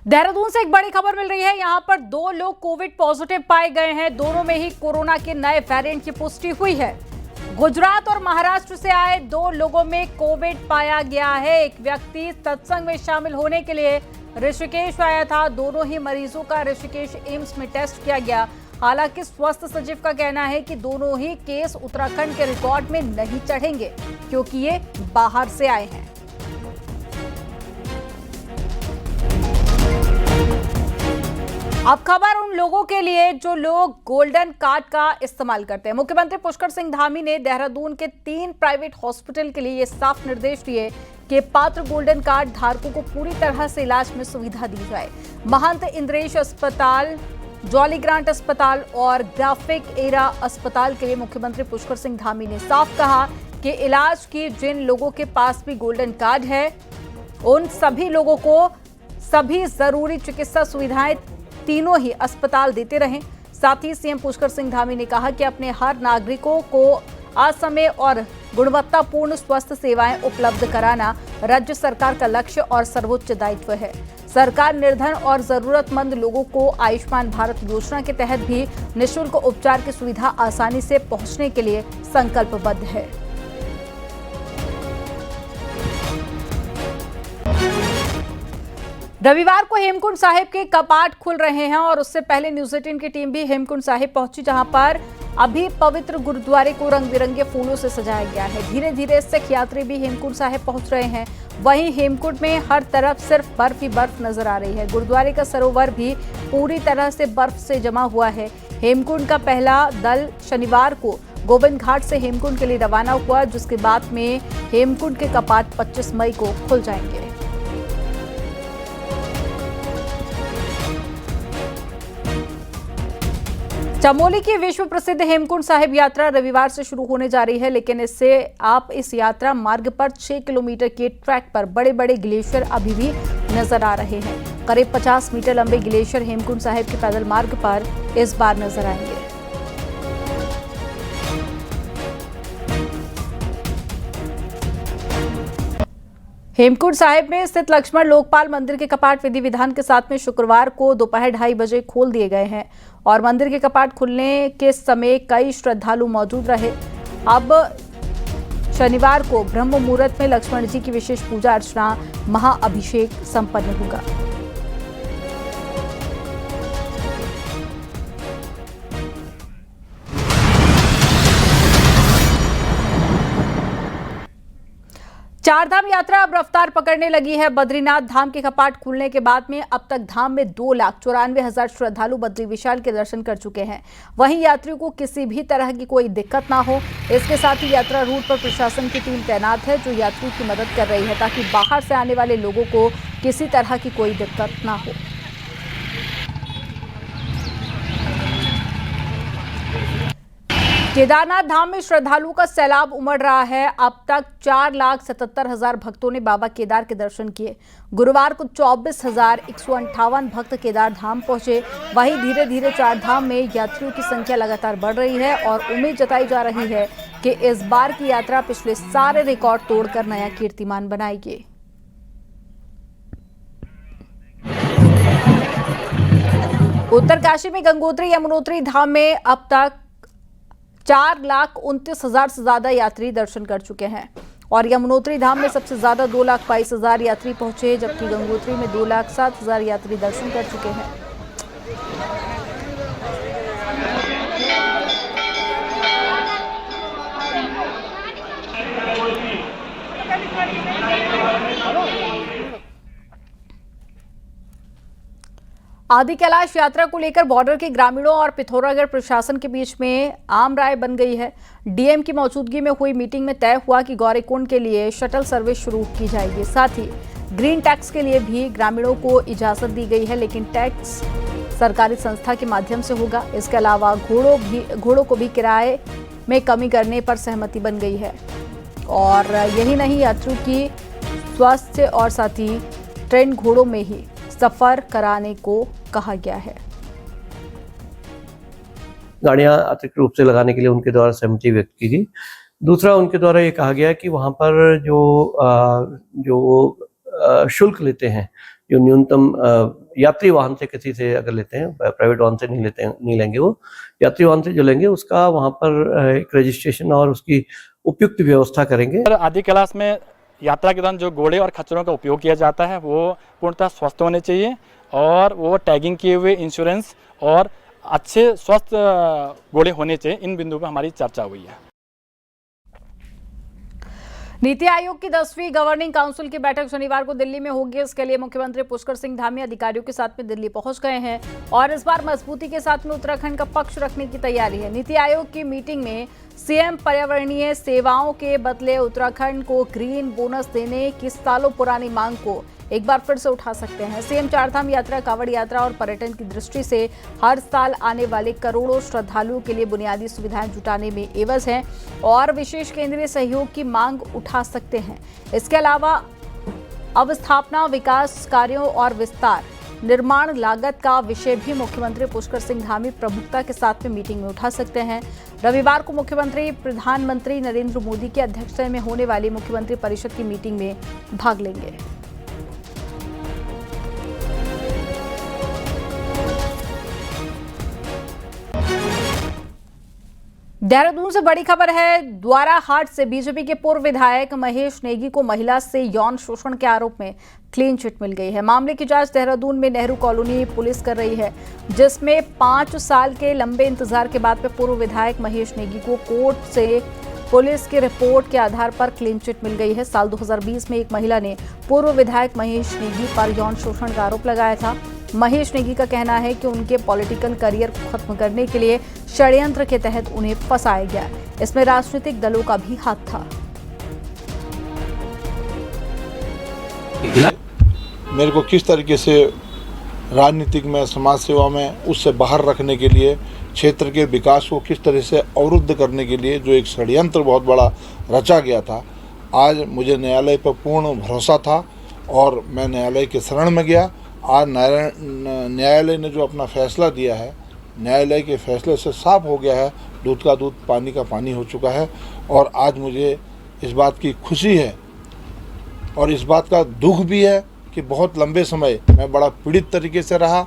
देहरादून से एक बड़ी खबर मिल रही है। यहाँ पर 2 लोग कोविड पॉजिटिव पाए गए हैं। दोनों में ही कोरोना के नए वेरिएंट की पुष्टि हुई है। गुजरात और महाराष्ट्र से आए 2 लोगों में कोविड पाया गया है। एक व्यक्ति सत्संग में शामिल होने के लिए ऋषिकेश आया था। दोनों ही मरीजों का ऋषिकेश एम्स में टेस्ट किया गया। हालांकि स्वास्थ्य सचिव का कहना है कि दोनों ही केस उत्तराखंड के रिकॉर्ड में नहीं चढ़ेंगे क्योंकि ये बाहर से आए हैं। अब खबर उन लोगों के लिए जो लोग गोल्डन कार्ड का इस्तेमाल करते हैं। मुख्यमंत्री पुष्कर सिंह धामी ने देहरादून के 3 प्राइवेट हॉस्पिटल के लिए ये साफ निर्देश दिए कि पात्र गोल्डन कार्ड धारकों को पूरी तरह से इलाज में सुविधा दी जाए। महंत इंद्रेश अस्पताल, जॉली ग्रांट अस्पताल और ग्राफिक एरा अस्पताल के लिए मुख्यमंत्री पुष्कर सिंह धामी ने साफ कहा कि इलाज की जिन लोगों के पास भी गोल्डन कार्ड है उन सभी लोगों को सभी जरूरी चिकित्सा सुविधाएं तीनों ही अस्पताल देते रहें। साथ ही सीएम पुष्कर सिंह धामी ने कहा कि अपने हर नागरिकों को असमय और गुणवत्तापूर्ण स्वास्थ्य सेवाएं उपलब्ध कराना राज्य सरकार का लक्ष्य और सर्वोच्च दायित्व है। सरकार निर्धन और जरूरतमंद लोगों को आयुष्मान भारत योजना के तहत भी निःशुल्क उपचार की सुविधा आसानी से पहुंचने के लिए संकल्पबद्ध है। रविवार को हेमकुंड साहिब के कपाट खुल रहे हैं और उससे पहले न्यूज़ 18 की टीम भी हेमकुंड साहिब पहुंची, जहां पर अभी पवित्र गुरुद्वारे को रंग बिरंगे फूलों से सजाया गया है। धीरे धीरे सिख यात्री भी हेमकुंड साहिब पहुंच रहे हैं। वहीं हेमकुंड में हर तरफ सिर्फ बर्फ ही बर्फ नजर आ रही है। गुरुद्वारे का सरोवर भी पूरी तरह से बर्फ से जमा हुआ है। हेमकुंड का पहला दल शनिवार को गोविंद घाट से हेमकुंड के लिए रवाना हुआ, जिसके बाद में हेमकुंड के कपाट 25 मई को खुल जाएंगे। चमोली की विश्व प्रसिद्ध हेमकुंड साहिब यात्रा रविवार से शुरू होने जा रही है, लेकिन इससे आप इस यात्रा मार्ग पर 6 किलोमीटर के ट्रैक पर बड़े बड़े ग्लेशियर अभी भी नजर आ रहे हैं। करीब 50 मीटर लंबे ग्लेशियर हेमकुंड साहिब के पैदल मार्ग पर इस बार नजर आएंगे। हेमकुंड साहिब में स्थित लक्ष्मण लोकपाल मंदिर के कपाट विधि विधान के साथ में शुक्रवार को दोपहर 2:30 बजे खोल दिए गए हैं और मंदिर के कपाट खुलने के समय कई श्रद्धालु मौजूद रहे। अब शनिवार को ब्रह्म मुहूर्त में लक्ष्मण जी की विशेष पूजा अर्चना महाअभिषेक संपन्न होगा। चारधाम यात्रा अब रफ्तार पकड़ने लगी है। बद्रीनाथ धाम के कपाट खुलने के बाद में अब तक धाम में 2,94,000 श्रद्धालु बद्री विशाल के दर्शन कर चुके हैं। वहीं यात्रियों को किसी भी तरह की कोई दिक्कत ना हो, इसके साथ ही यात्रा रूट पर प्रशासन की टीम तैनात है जो यात्रियों की मदद कर रही है ताकि बाहर से आने वाले लोगों को किसी तरह की कोई दिक्कत ना हो। केदारनाथ धाम में श्रद्धालुओं का सैलाब उमड़ रहा है। अब तक 4,77,000 भक्तों ने बाबा केदार के दर्शन किए। गुरुवार को 24,158 भक्त केदार धाम पहुंचे। वहीं धीरे धीरे चार धाम में यात्रियों की संख्या लगातार बढ़ रही है और उम्मीद जताई जा रही है कि इस बार की यात्रा पिछले सारे रिकॉर्ड तोड़कर नया कीर्तिमान बनाएगी। उत्तरकाशी में गंगोत्री यमुनोत्री धाम में अब तक 4,29,000 से ज्यादा यात्री दर्शन कर चुके हैं और यमुनोत्री धाम में सबसे ज्यादा 2,22,000 यात्री पहुंचे, जबकि गंगोत्री में 2,07,000 यात्री दर्शन कर चुके हैं। आदि कैलाश यात्रा को लेकर बॉर्डर के ग्रामीणों और पिथौरागढ़ प्रशासन के बीच में आम राय बन गई है। डीएम की मौजूदगी में हुई मीटिंग में तय हुआ कि गौरीकुंड के लिए शटल सर्विस शुरू की जाएगी। साथ ही ग्रीन टैक्स के लिए भी ग्रामीणों को इजाजत दी गई है, लेकिन टैक्स सरकारी संस्था के माध्यम से होगा। इसके अलावा घोड़ों को भी किराए में कमी करने पर सहमति बन गई है और यही नहीं, यात्रियों की स्वास्थ्य और साथ ही ट्रेन घोड़ों में ही सफर कराने को कहा गया है। गाड़ियां अतिरिक्त रूप से लगाने के लिए उनके द्वारा सहमति व्यक्त की गई। दूसरा, उनके द्वारा ये कहा गया कि वहां पर जो शुल्क लेते हैं, जो न्यूनतम यात्री वाहन से किसी से अगर लेते हैं, प्राइवेट वाहन से नहीं लेंगे, वो यात्री वाहन से जो लेंगे उसका वहाँ पर एक रजिस्ट्रेशन और उसकी उपयुक्त व्यवस्था करेंगे। आदि कैलाश में यात्रा के दौरान जो घोड़े और खच्चरों का उपयोग किया जाता है वो पूर्णतः स्वस्थ होने चाहिए और वो टैगिंग किए हुए, इंश्योरेंस और अच्छे स्वस्थ घोड़े होने चाहिए। इन बिंदुओं पर हमारी चर्चा हुई है। नीति आयोग की 10वीं गवर्निंग काउंसिल की बैठक शनिवार को दिल्ली में होगी। इसके लिए मुख्यमंत्री पुष्कर सिंह धामी अधिकारियों के साथ में दिल्ली पहुंच गए हैं और इस बार मजबूती के साथ में उत्तराखंड का पक्ष रखने की तैयारी है। नीति आयोग की मीटिंग में सीएम पर्यावरणीय सेवाओं के बदले उत्तराखंड को ग्रीन बोनस देने की सालों पुरानी मांग को एक बार फिर से उठा सकते हैं। सीएम चारधाम यात्रा, कांवड़ यात्रा और पर्यटन की दृष्टि से हर साल आने वाले करोड़ों श्रद्धालुओं के लिए बुनियादी सुविधाएं जुटाने में एवज हैं और विशेष केंद्रीय सहयोग की मांग उठा सकते हैं। इसके अलावा अवस्थापना, विकास कार्यों और विस्तार निर्माण लागत का विषय भी मुख्यमंत्री पुष्कर सिंह धामी प्रमुखता के साथ में मीटिंग में उठा सकते हैं। रविवार को मुख्यमंत्री प्रधानमंत्री नरेंद्र मोदी की अध्यक्षता में होने वाली मुख्यमंत्री परिषद की मीटिंग में भाग लेंगे। देहरादून से बड़ी खबर है। द्वाराहाट से बीजेपी के पूर्व विधायक महेश नेगी को महिला से यौन शोषण के आरोप में क्लीन चिट मिल गई है। मामले की जांच देहरादून में नेहरू कॉलोनी पुलिस कर रही है, जिसमें 5 साल के लंबे इंतजार के बाद पूर्व विधायक महेश नेगी को कोर्ट से पुलिस की रिपोर्ट के आधार पर क्लीन चिट मिल गई है। साल 2020 में एक महिला ने पूर्व विधायक महेश नेगी पर यौन शोषण का आरोप लगाया था। महेश नेगी का कहना है कि उनके पॉलिटिकल करियर को खत्म करने के लिए षड्यंत्र के तहत उन्हें फंसाया गया। इसमें राजनीतिक दलों का भी हाथ था। मेरे को किस तरीके से राजनीतिक में, समाज सेवा में उससे बाहर रखने के लिए, क्षेत्र के विकास को किस तरह से अवरुद्ध करने के लिए जो एक षड्यंत्र बहुत बड़ा रचा गया था, आज मुझे न्यायालय पर पूर्ण भरोसा था और मैं न्यायालय के शरण में गया। आज न्यायालय ने जो अपना फैसला दिया है, न्यायालय के फैसले से साफ हो गया है, दूध का दूध, पानी का पानी हो चुका है और आज मुझे इस बात की खुशी है और इस बात का दुख भी है कि बहुत लंबे समय मैं बड़ा पीड़ित तरीके से रहा।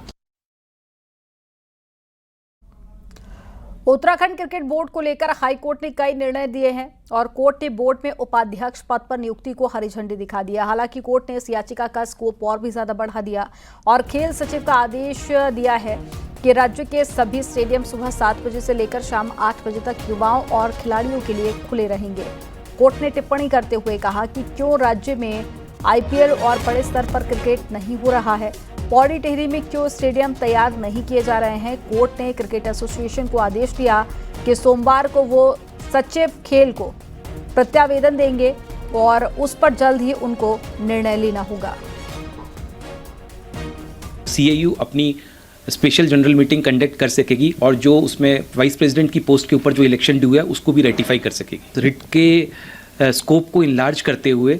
उत्तराखंड क्रिकेट बोर्ड को लेकर हाईकोर्ट ने कई निर्णय दिए हैं और कोर्ट ने बोर्ड में उपाध्यक्ष पद पर नियुक्ति को हरी झंडी दिखा दिया। हालांकि कोर्ट ने इस याचिका का स्कोप और भी ज्यादा बढ़ा दिया और खेल सचिव का आदेश दिया है कि राज्य के सभी स्टेडियम सुबह 7 बजे से लेकर शाम 8 बजे तक युवाओं और खिलाड़ियों के लिए खुले रहेंगे। कोर्ट ने टिप्पणी करते हुए कहा कि क्यों राज्य में आईपीएल और बड़े स्तर पर क्रिकेट नहीं हो रहा है, पौड़ी टिहरी में क्यों स्टेडियम तैयार नहीं किए जा रहे हैं। कोर्ट ने क्रिकेट एसोसिएशन को आदेश दिया कि सोमवार को वो सचिव खेल को प्रत्यावेदन देंगे और उस पर जल्द ही उनको निर्णय लेना होगा। सीएयू अपनी स्पेशल जनरल मीटिंग कंडक्ट कर सकेगी और जो उसमें वाइस प्रेसिडेंट की पोस्ट के ऊपर जो इलेक्शन ड्यू है उसको भी रेटिफाई कर सकेगी। तो रिट के स्कोप को इनलार्ज करते हुए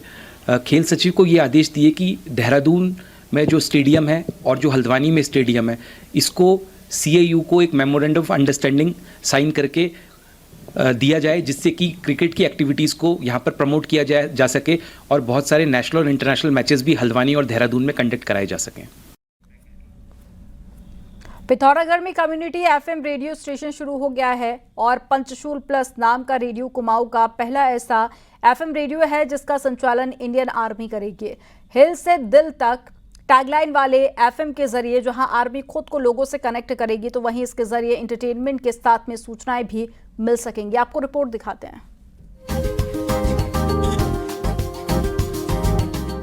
खेल सचिव को ये आदेश दिए कि देहरादून में जो स्टेडियम है और जो हल्द्वानी में स्टेडियम है, इसको सीएयू को एक मेमोरेंडम ऑफ अंडरस्टैंडिंग साइन करके दिया जाए, जिससे कि क्रिकेट की एक्टिविटीज़ को यहाँ पर प्रमोट किया जा सके और बहुत सारे नेशनल और इंटरनेशनल मैचेस भी हल्द्वानी और देहरादून में कंडक्ट कराए जा सकें। पिथौरागढ़ में कम्युनिटी एफएम रेडियो स्टेशन शुरू हो गया है और पंचशूल प्लस नाम का रेडियो कुमाऊं का पहला ऐसा एफएम रेडियो है जिसका संचालन इंडियन आर्मी करेगी। हिल से दिल तक टैगलाइन वाले एफएम के जरिए जहां आर्मी खुद को लोगों से कनेक्ट करेगी, तो वहीं इसके जरिए एंटरटेनमेंट के साथ में सूचनाएं भी मिल सकेंगी। आपको रिपोर्ट दिखाते हैं।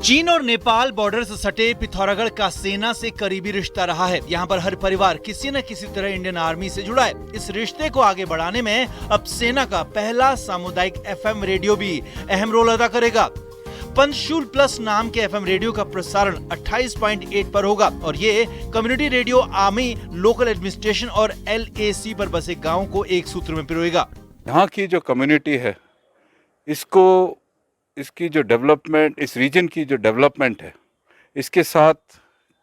चीन और नेपाल बॉर्डर से सटे पिथौरागढ़ का सेना से करीबी रिश्ता रहा है। यहाँ पर हर परिवार किसी न किसी तरह इंडियन आर्मी से जुड़ा है। इस रिश्ते को आगे बढ़ाने में अब सेना का पहला सामुदायिक एफएम रेडियो भी अहम रोल अदा करेगा। पंचशूल प्लस नाम के एफएम रेडियो का प्रसारण 28.8 पर होगा और ये community radio army, local administration और LAC पर बसे गाँव को एक सूत्र में पिरोएगा। यहाँ की जो कम्युनिटी है, इसकी जो डेवलपमेंट, इस रीजन की जो डेवलपमेंट है, इसके साथ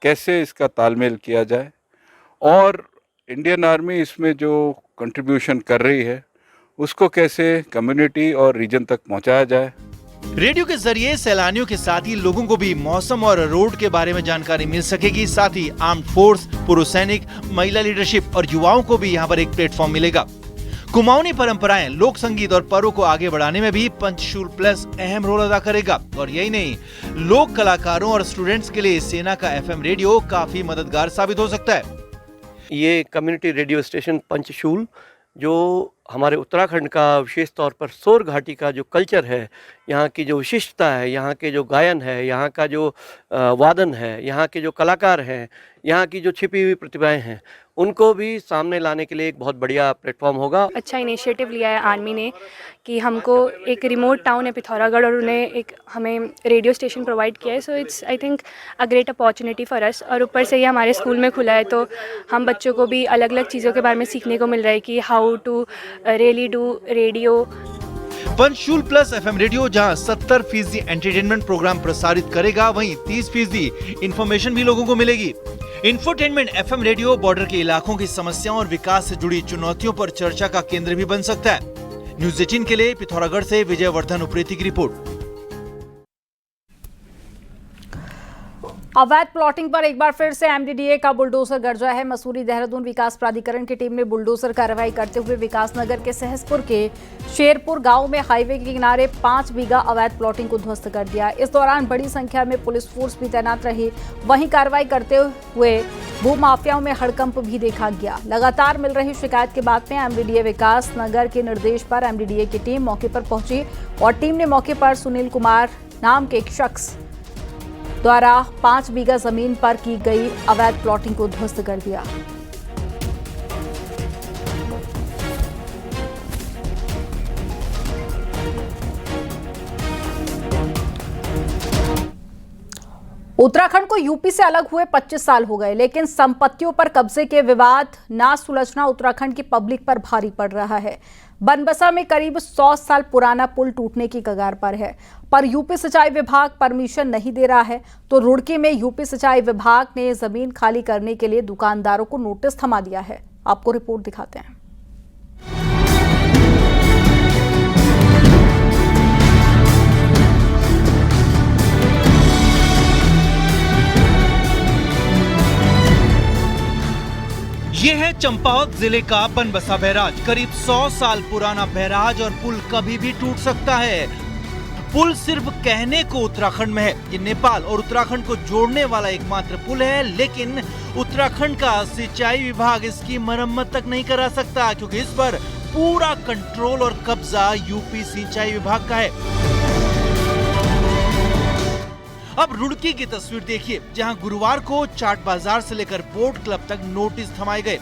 कैसे इसका तालमेल किया जाए और इंडियन आर्मी इसमें जो कंट्रीब्यूशन कर रही है उसको कैसे कम्युनिटी और रीजन तक पहुंचाया जाए। रेडियो के जरिए सैलानियों के साथ ही लोगों को भी मौसम और रोड के बारे में जानकारी मिल सकेगी। साथ ही आर्म्ड फोर्स, पुरुष सैनिक, महिला लीडरशिप और युवाओं को भी यहाँ पर एक प्लेटफॉर्म मिलेगा। कुमाऊनी परंपराएं, लोक संगीत और पर्वों को आगे बढ़ाने में भी पंचशूल प्लस अहम रोल अदा करेगा। और यही नहीं, लोक कलाकारों और स्टूडेंट्स के लिए सेना का FM रेडियो काफी मददगार साबित हो सकता है। ये कम्युनिटी रेडियो स्टेशन पंचशूल जो हमारे उत्तराखंड का विशेष तौर पर सोर घाटी का जो कल्चर है, यहाँ की जो विशिष्टता है, यहाँ के जो गायन है, यहाँ का जो वादन है, यहाँ के जो कलाकार हैं, यहाँ की जो छिपी हुई प्रतिभाएं हैं, उनको भी सामने लाने के लिए एक बहुत बढ़िया प्लेटफॉर्म होगा। अच्छा इनिशिएटिव लिया है आर्मी ने कि हमको एक रिमोट टाउन है पिथौरागढ़ और उन्हें एक हमें रेडियो स्टेशन प्रोवाइड किया है। So it's I think a great opportunity for us. और ऊपर से ये हमारे स्कूल में खुला है तो हम बच्चों को भी अलग अलग चीज़ों के बारे में सीखने को मिल रहा है कि how to really do radio. Panchshul plus FM radio जहां 70% एंटरटेनमेंट प्रोग्राम प्रसारित करेगा, वहीं 30% इंफॉर्मेशन भी लोगों को मिलेगी। इंफोटेनमेंट FM रेडियो बॉर्डर के इलाकों की समस्याओं और विकास से जुड़ी चुनौतियों पर चर्चा का केंद्र भी बन सकता है। न्यूज़ 18 के लिए पिथौरागढ़ से विजयवर्धन उप्रेती की रिपोर्ट। अवैध प्लॉटिंग पर एक बार फिर से MDDA का बुलडोजर गरजा है। मसूरी देहरादून विकास प्राधिकरण की टीम ने बुलडोजर कार्रवाई करते हुए विकासनगर के सहसपुर के शेरपुर गांव में हाईवे के किनारे 5 बीघा अवैध प्लॉटिंग को ध्वस्त कर दिया। इस दौरान बड़ी संख्या में पुलिस फोर्स भी तैनात रही। वहीं कार्रवाई करते हुए भूमाफियाओं में हड़कंप भी देखा गया। लगातार मिल रही शिकायत के बाद में MDDA विकासनगर के निर्देश पर MDDA की टीम मौके पर पहुंची और टीम ने मौके पर सुनील कुमार नाम के एक शख्स द्वारा 5 बीघा जमीन पर की गई अवैध प्लॉटिंग को ध्वस्त कर दिया। उत्तराखंड को यूपी से अलग हुए 25 साल हो गए, लेकिन संपत्तियों पर कब्जे के विवाद ना सुलझना उत्तराखंड की पब्लिक पर भारी पड़ रहा है। बनबसा में करीब 100 साल पुराना पुल टूटने की कगार पर है, पर यूपी सिंचाई विभाग परमिशन नहीं दे रहा है। तो रुड़की में यूपी सिंचाई विभाग ने जमीन खाली करने के लिए दुकानदारों को नोटिस थमा दिया है। आपको रिपोर्ट दिखाते हैं। ये है चंपावत जिले का बनबसा बैराज। करीब 100 साल पुराना बैराज और पुल कभी भी टूट सकता है। पुल सिर्फ कहने को उत्तराखंड में है। ये नेपाल और उत्तराखंड को जोड़ने वाला एकमात्र पुल है, लेकिन उत्तराखंड का सिंचाई विभाग इसकी मरम्मत तक नहीं करा सकता, क्योंकि इस पर पूरा कंट्रोल और कब्जा यूपी सिंचाई विभाग का है। अब रुड़की की तस्वीर देखिए, जहां गुरुवार को चाट बाजार से लेकर बोट क्लब तक नोटिस थमाए गए।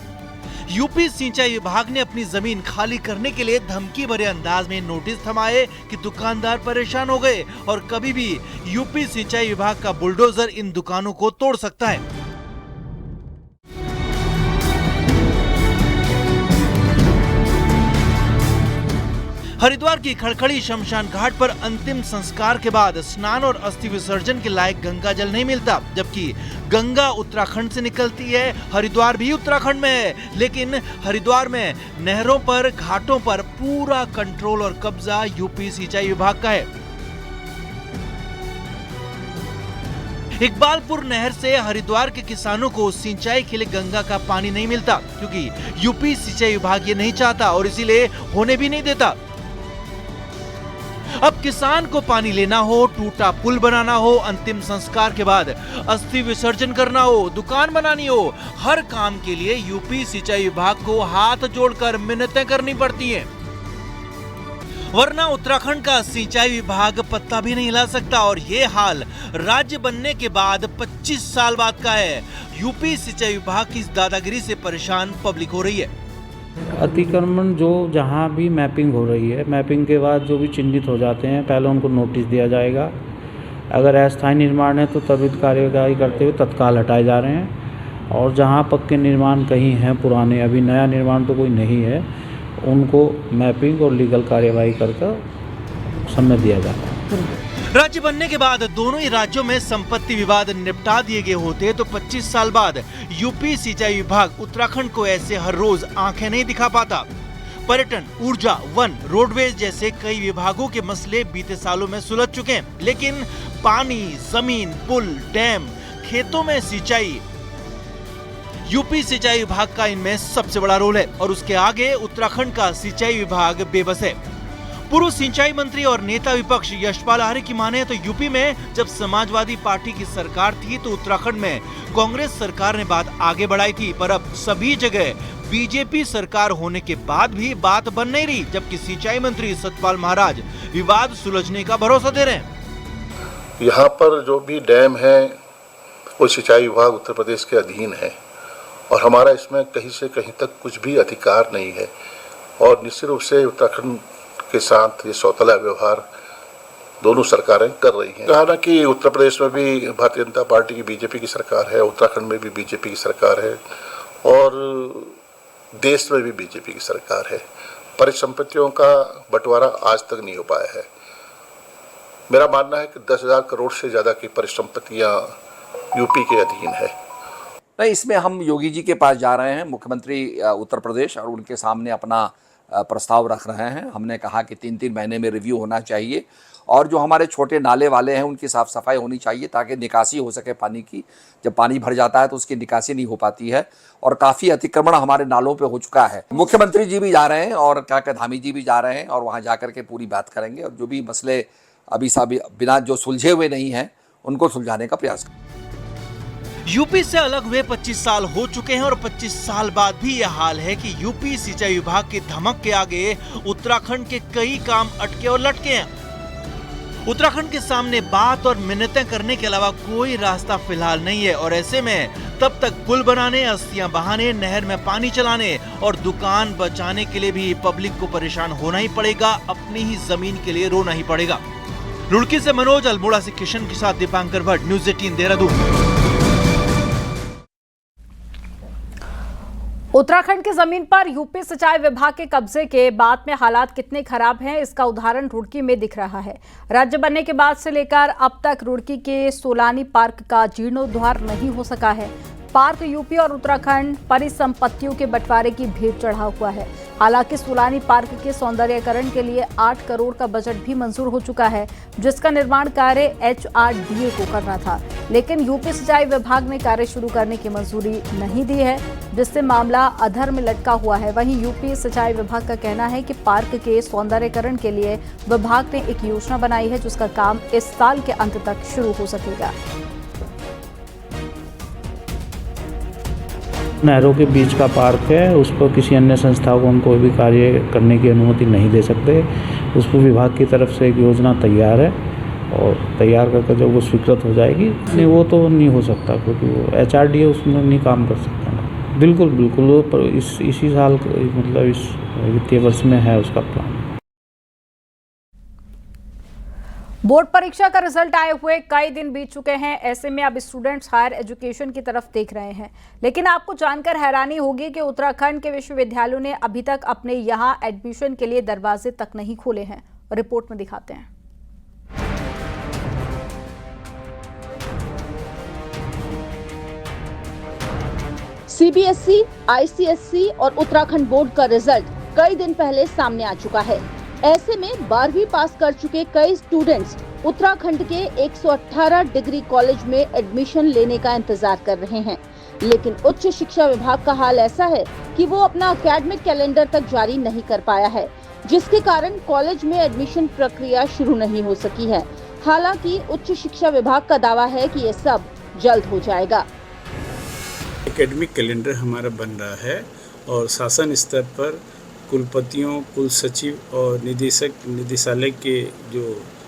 यूपी सिंचाई विभाग ने अपनी जमीन खाली करने के लिए धमकी भरे अंदाज में नोटिस थमाए कि दुकानदार परेशान हो गए और कभी भी यूपी सिंचाई विभाग का बुलडोजर इन दुकानों को तोड़ सकता है। हरिद्वार की खड़खड़ी शमशान घाट पर अंतिम संस्कार के बाद स्नान और अस्थि विसर्जन के लायक गंगा जल नहीं मिलता, जबकि गंगा उत्तराखंड से निकलती है। हरिद्वार भी उत्तराखंड में है, लेकिन हरिद्वार में नहरों पर, घाटों पर पूरा कंट्रोल और कब्जा यूपी सिंचाई विभाग का है। इकबालपुर नहर से हरिद्वार के किसानों को सिंचाई के लिए गंगा का पानी नहीं मिलता, क्योंकि यूपी सिंचाई विभाग ये नहीं चाहता और इसीलिए होने भी नहीं देता। अब किसान को पानी लेना हो, टूटा पुल बनाना हो, अंतिम संस्कार के बाद अस्थि विसर्जन करना हो, दुकान बनानी हो, हर काम के लिए यूपी सिंचाई विभाग को हाथ जोड़कर मिन्नतें करनी पड़ती हैं। वरना उत्तराखंड का सिंचाई विभाग पत्ता भी नहीं हिला सकता। और ये हाल राज्य बनने के बाद 25 साल बाद का है। यूपी सिंचाई विभाग की इस दादागिरी से परेशान पब्लिक हो रही है। अतिक्रमण जो जहाँ भी मैपिंग हो रही है, मैपिंग के बाद जो भी चिन्हित हो जाते हैं, पहले उनको नोटिस दिया जाएगा। अगर अस्थायी निर्माण है तो त्वरित कार्यवाही करते हुए तत्काल हटाए जा रहे हैं। और जहाँ पक्के निर्माण कहीं हैं पुराने, अभी नया निर्माण तो कोई नहीं है, उनको मैपिंग और लीगल कार्यवाही करके समय दिया जाता है। राज्य बनने के बाद दोनों ही राज्यों में संपत्ति विवाद निपटा दिए गए होते तो 25 साल बाद यूपी सिंचाई विभाग उत्तराखंड को ऐसे हर रोज आंखें नहीं दिखा पाता। पर्यटन, ऊर्जा, वन, रोडवेज जैसे कई विभागों के मसले बीते सालों में सुलझ चुके हैं, लेकिन पानी, जमीन, पुल, डैम, खेतों में सिंचाई, यूपी सिंचाई विभाग का इनमें सबसे बड़ा रोल है और उसके आगे उत्तराखंड का सिंचाई विभाग बेबस है। पूर्व सिंचाई मंत्री और नेता विपक्ष यशपाल आर्य की माने तो यूपी में जब समाजवादी पार्टी की सरकार थी तो उत्तराखंड में कांग्रेस सरकार ने बात आगे बढ़ाई थी, पर अब सभी जगह बीजेपी सरकार होने के बाद भी बात बन नहीं रही, जबकि सिंचाई मंत्री सतपाल महाराज विवाद सुलझने का भरोसा दे रहे हैं। यहाँ पर जो भी डैम है वो सिंचाई विभाग उत्तर प्रदेश के अधीन है और हमारा इसमें कहीं से कहीं तक कुछ भी अधिकार नहीं है और निश्चित रूप से उत्तराखंड के साथ ये सौतेला व्यवहार दोनों सरकारें कर रही हैं। कहा ना कि उत्तर प्रदेश में भी भारतीय जनता पार्टी की बीजेपी की सरकार है, उत्तराखंड में भी बीजेपी की सरकार है और देश में भी बीजेपी की सरकार है। परिसंपत्तियों का बंटवारा आज तक नहीं हो पाया है। मेरा मानना है कि 10,000 करोड़ से ज़्यादा की परिसंपत्तियाँ यूपी के अधीन है। नहीं, इसमें हम योगी जी के पास जा रहे हैं, मुख्यमंत्री उत्तर प्रदेश, और उनके सामने अपना प्रस्ताव रख रहे हैं। हमने कहा कि 3-3 महीने में रिव्यू होना चाहिए और जो हमारे छोटे नाले वाले हैं उनकी साफ़ सफाई होनी चाहिए ताकि निकासी हो सके पानी की। जब पानी भर जाता है तो उसकी निकासी नहीं हो पाती है और काफ़ी अतिक्रमण हमारे नालों पे हो चुका है। मुख्यमंत्री जी भी जा रहे हैं और काका धामी जी भी जा रहे हैं और वहाँ जा कर के पूरी बात करेंगे और जो भी मसले अभी बिना जो सुलझे हुए नहीं हैं उनको सुलझाने का प्रयास करेंगे। यूपी से अलग हुए 25 साल हो चुके हैं और 25 साल बाद भी यह हाल है कि यूपी सिंचाई विभाग की धमक के आगे उत्तराखंड के कई काम अटके और लटके हैं। उत्तराखंड के सामने बात और मिन्नतें करने के अलावा कोई रास्ता फिलहाल नहीं है और ऐसे में तब तक पुल बनाने, अस्थियां बहाने, नहर में पानी चलाने और दुकान बचाने के लिए भी पब्लिक को परेशान होना ही पड़ेगा, अपनी ही जमीन के लिए रोना ही पड़ेगा। रुड़की से मनोज, अल्मोड़ा से किशन के साथ दीपांकर भट्ट, न्यूज़ 18 देहरादून। उत्तराखंड की जमीन पर यूपी सिंचाई विभाग के कब्जे के बाद में हालात कितने खराब हैं, इसका उदाहरण रुड़की में दिख रहा है। राज्य बनने के बाद से लेकर अब तक रुड़की के सोलानी पार्क का जीर्णोद्धार नहीं हो सका है। पार्क यूपी और उत्तराखंड परिसंपत्तियों के बंटवारे की भेंट चढ़ा हुआ है। हालांकि सोलानी पार्क के सौंदर्यीकरण के लिए 8 करोड़ का बजट भी मंजूर हो चुका है, जिसका निर्माण कार्य HRDA को करना था, लेकिन यूपी सिंचाई विभाग ने कार्य शुरू करने की मंजूरी नहीं दी है, जिससे मामला अधर में लटका हुआ है। वहीं यूपी सिंचाई विभाग का कहना है कि पार्क के सौंदर्यीकरण के लिए विभाग ने एक योजना बनाई है, जिसका काम इस साल के अंत तक शुरू हो सकेगा। नहरों के बीच का पार्क है, उस पर किसी अन्य संस्था को हम कोई भी कार्य करने की अनुमति नहीं दे सकते। उस पर विभाग की तरफ से एक योजना तैयार है और तैयार करके जब वो स्वीकृत हो जाएगी, नहीं वो तो नहीं हो सकता क्योंकि वो HRDA उसमें नहीं काम कर सकता। बिल्कुल वो इसी साल मतलब इस वित्तीय वर्ष में है उसका प्लान। बोर्ड परीक्षा का रिजल्ट आए हुए कई दिन बीत चुके हैं। ऐसे में अब स्टूडेंट्स हायर एजुकेशन की तरफ देख रहे हैं, लेकिन आपको जानकर हैरानी होगी कि उत्तराखंड के विश्वविद्यालयों ने अभी तक अपने यहां एडमिशन के लिए दरवाजे तक नहीं खोले हैं। रिपोर्ट में दिखाते हैं। CBSE, ICSE और उत्तराखंड बोर्ड का रिजल्ट कई दिन पहले सामने आ चुका है। ऐसे में 12वीं पास कर चुके कई स्टूडेंट्स उत्तराखंड के 118 डिग्री कॉलेज में एडमिशन लेने का इंतजार कर रहे हैं, लेकिन उच्च शिक्षा विभाग का हाल ऐसा है कि वो अपना एकेडमिक कैलेंडर तक जारी नहीं कर पाया है, जिसके कारण कॉलेज में एडमिशन प्रक्रिया शुरू नहीं हो सकी है। हालांकि उच्च शिक्षा विभाग का दावा है कि ये सब जल्द हो जाएगा। एकेडमिक कैलेंडर हमारा बन रहा है और शासन स्तर पर कुलपतियों, कुल सचिव और निदेशालय के जो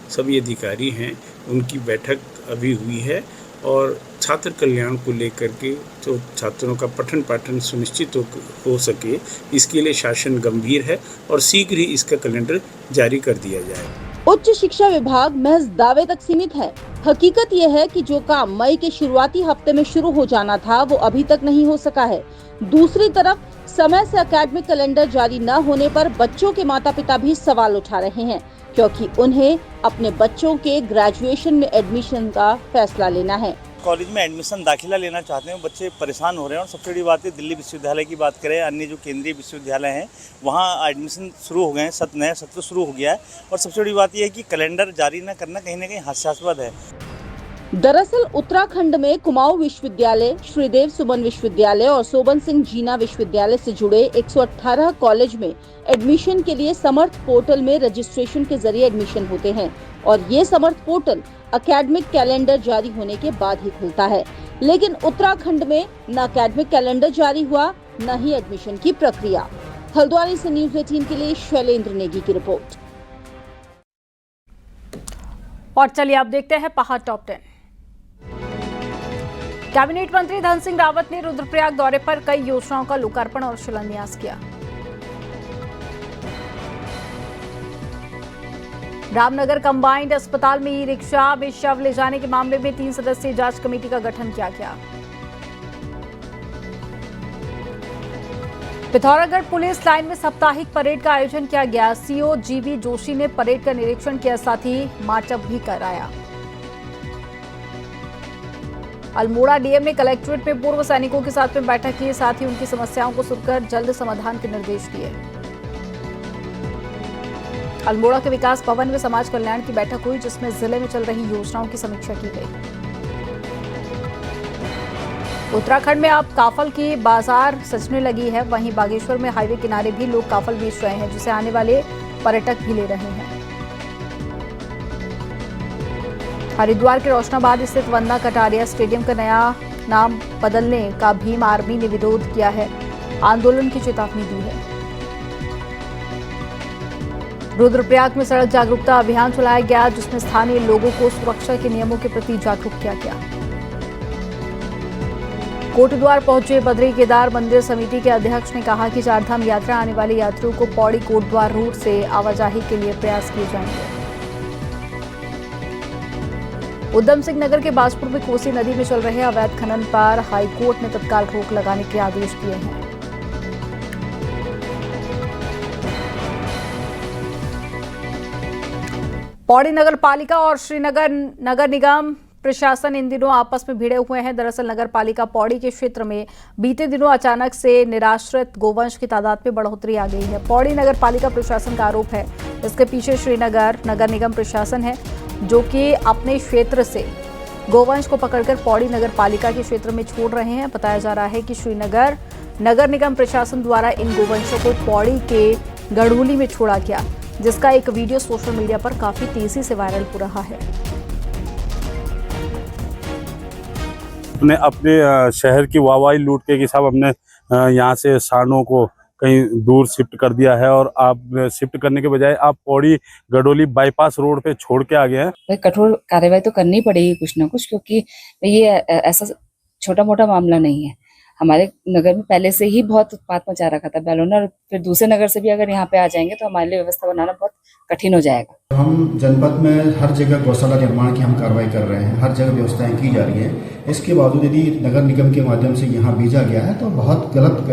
सभी अधिकारी हैं उनकी बैठक अभी हुई है और छात्र कल्याण को लेकर के जो छात्रों का पठन पाठन सुनिश्चित हो सके, इसके लिए शासन गंभीर है और शीघ्र ही इसका कैलेंडर जारी कर दिया जाए। उच्च शिक्षा विभाग महज दावे तक सीमित है। हकीकत यह है कि जो काम मई के शुरुआती हफ्ते में शुरू हो जाना था वो अभी तक नहीं हो सका है। दूसरी तरफ समय से एकेडमिक कैलेंडर जारी न होने पर बच्चों के माता पिता भी सवाल उठा रहे हैं, क्योंकि उन्हें अपने बच्चों के ग्रेजुएशन में एडमिशन का फैसला लेना है। कॉलेज में एडमिशन दाखिला लेना चाहते हैं बच्चे परेशान हो रहे हैं। और सबसे बड़ी बात है, दिल्ली विश्वविद्यालय की बात करें, अन्य जो केंद्रीय विश्वविद्यालय हैं वहाँ एडमिशन शुरू हो गए हैं, नया सत्र शुरू हो गया है। और सबसे बड़ी बात यह है कि कैलेंडर जारी न करना कहीं ना कहीं हास्यास्पद है। दरअसल उत्तराखंड में कुमाऊं विश्वविद्यालय, श्रीदेव सुमन विश्वविद्यालय और सोबन सिंह जीना विश्वविद्यालय से जुड़े 118 कॉलेज में एडमिशन के लिए समर्थ पोर्टल में रजिस्ट्रेशन के जरिए एडमिशन होते हैं और ये समर्थ पोर्टल एकेडमिक कैलेंडर जारी होने के बाद ही खुलता है। लेकिन उत्तराखंड में न एकेडमिक कैलेंडर जारी हुआ, न ही एडमिशन की प्रक्रिया। हल्द्वानी से न्यूज़ 18 के लिए शैलेंद्र नेगी की रिपोर्ट। और चलिए आप देखते हैं पहाड़ टॉप 10। कैबिनेट मंत्री धन सिंह रावत ने रुद्रप्रयाग दौरे पर कई योजनाओं का लोकार्पण और शिलान्यास किया। रामनगर कंबाइंड अस्पताल में ई रिक्शा में शव ले जाने के मामले में 3 सदस्यीय जांच कमेटी का गठन किया गया। पिथौरागढ़ पुलिस लाइन में साप्ताहिक परेड का आयोजन किया गया। सीओ जीवी जोशी ने परेड का निरीक्षण किया, साथ ही मार्चअप भी कराया। अल्मोड़ा डीएम ने कलेक्ट्रेट में पूर्व सैनिकों के साथ में बैठक की, साथ ही उनकी समस्याओं को सुनकर जल्द समाधान के निर्देश दिए। अल्मोड़ा के विकास भवन में समाज कल्याण की बैठक हुई, जिसमें जिले में चल रही योजनाओं की समीक्षा की गई। उत्तराखंड में अब काफल की बाजार सजने लगी है। वहीं बागेश्वर में हाईवे किनारे भी लोग काफल बेच रहे हैं, जिसे आने वाले पर्यटक भी ले रहे हैं। हरिद्वार के रोशनाबाद स्थित वंदना कटारिया स्टेडियम का नया नाम बदलने का भीम आर्मी ने विरोध किया है, आंदोलन की चेतावनी दी है। रुद्रप्रयाग में सड़क जागरूकता अभियान चलाया गया, जिसमें स्थानीय लोगों को सुरक्षा के नियमों के प्रति जागरूक किया गया। कोटद्वार पहुंचे बद्री केदार मंदिर समिति के अध्यक्ष ने कहा कि चारधाम यात्रा आने वाले यात्रियों को पौड़ी कोटद्वार रूट से आवाजाही के लिए प्रयास किए जाएंगे। उधम सिंह नगर के बाजपुर में कोसी नदी में चल रहे अवैध खनन पर हाईकोर्ट ने तत्काल रोक लगाने के आदेश दिए हैं। पौड़ी नगर पालिका और श्रीनगर नगर निगम प्रशासन इन दिनों आपस में भिड़े हुए हैं। दरअसल नगर पालिका पौड़ी के क्षेत्र में बीते दिनों अचानक से निराश्रित गोवंश की तादाद में बढ़ोतरी आ गई है। पौड़ी नगर पालिका प्रशासन का आरोप है, इसके पीछे श्रीनगर नगर निगम प्रशासन है, जो कि अपने क्षेत्र से गोवंश को पकड़कर पौड़ी नगर पालिका के क्षेत्र में छोड़ रहे हैं। बताया जा रहा है कि श्रीनगर नगर निगम प्रशासन द्वारा इन गोवंशों को पौड़ी के गढ़ोली में छोड़ा गया, जिसका एक वीडियो सोशल मीडिया पर काफी तेजी से वायरल हो रहा है। अपने शहर की वाहवाही लूट के साहब हमने यहाँ से सांडों को कहीं दूर शिफ्ट कर दिया है, और आप शिफ्ट करने के बजाय आप पौड़ी गडोली बाईपास रोड पे छोड़ के आ गए हैं। कठोर कार्रवाई तो करनी पड़ेगी कुछ ना कुछ, क्योंकि ये ऐसा छोटा मोटा मामला नहीं है। हमारे नगर में पहले से ही बहुत उत्पात मचा रखा था बैलों, और फिर दूसरे नगर से भी अगर यहाँ पे आ जाएंगे तो हमारे लिए व्यवस्था बनाना बहुत कठिन हो जाएगा। हम जनपद में हर जगह गौशाला निर्माण की हम कार्रवाई कर रहे हैं, हर जगह व्यवस्थाएं की जा रही है। इसके बावजूद यदि नगर निगम के माध्यम से यहाँ भेजा गया है तो बहुत गलत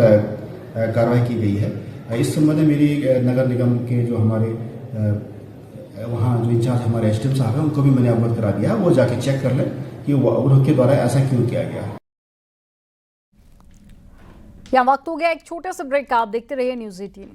कार्रवाई की गई है। इस संबंध में मेरी नगर निगम के जो हमारे वहाँ जो इंचार्ज हमारे एसडीएम साहब हैं, उनको भी मैंने अवगत करा दिया, वो जाके चेक कर लें कि उनके द्वारा ऐसा क्यों किया गया। यहाँ वक्त हो गया एक छोटे से ब्रेक का। आप देखते रहिए न्यूज़ 18।